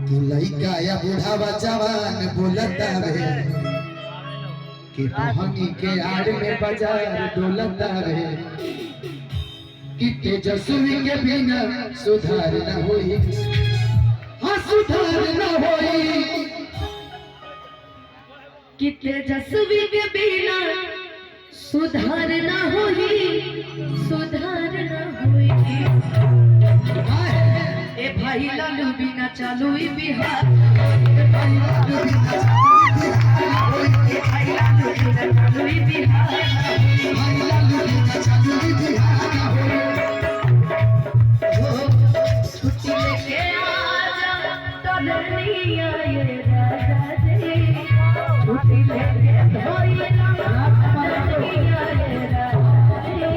कि लइका या बूढ़ावा जवान बोलता रे कि कहानी के आड़ में बाजार डोलता रे कि तेजस्वी के बिना सुधार न होई। हाँ सुधार न होई कि तेजस्वी के बिना सुधार न होई, सुधार न होई। ए भाई लालू बिना चालू ही बिहार, ए भाई लालू बिना चालू ही बिहार, छुट्टी लेके आजा टोलनिया ये राजा जी, छुट्टी लेके धोइला टोलनिया ये राजा जी,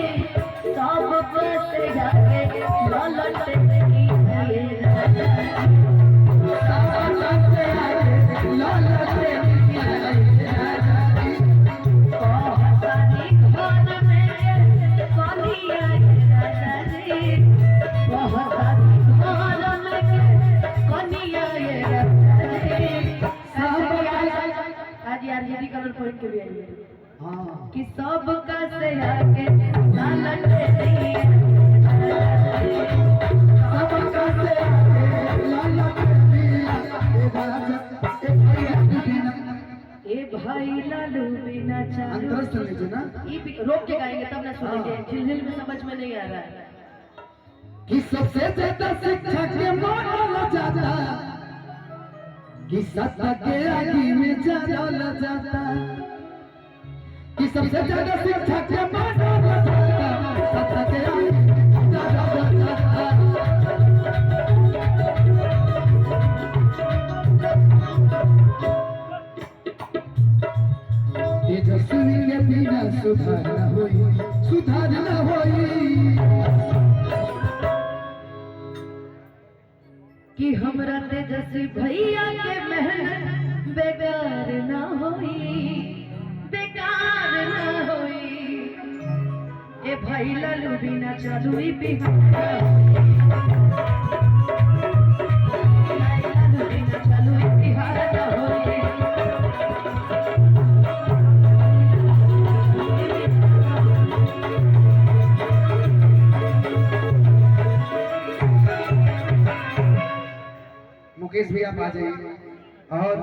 सब बस जाके ललटे ये राजा जी, सब बस जाके ललटे ये राजा जी, कहतानी घर में कनिया ये राजा जी, कहतानी घर में कनिया ये राजा जी, सब आज आरजेडी कलर पॉइंट के भी आई है कि सब का से आके ललटे सब का से ए भाई लालू बिना चालू रोक के गाएंगे तब ना सुनेंगे, झिलझिल में समझ में नहीं आ रहा है कि सबसे ज्यादा शिक्षा के मानल जाता कि सत्ता के आगे में जाल जाता कि सबसे ज्यादा शिक्षा के मानल जाता सत्ता के आगे में जाल जाता। तेजस्वी के बिना सुधार न होई, सुधार न होई कि हमरा तेजस्वी भैया के मेहनत बेकार ना होई, बेकार ना होई। ए भाई लालू बिना चालू ही बिहार, लालू बिना चालू ही बिहार ना होई। मुकेश भैया आ जाइए और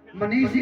मनीष जी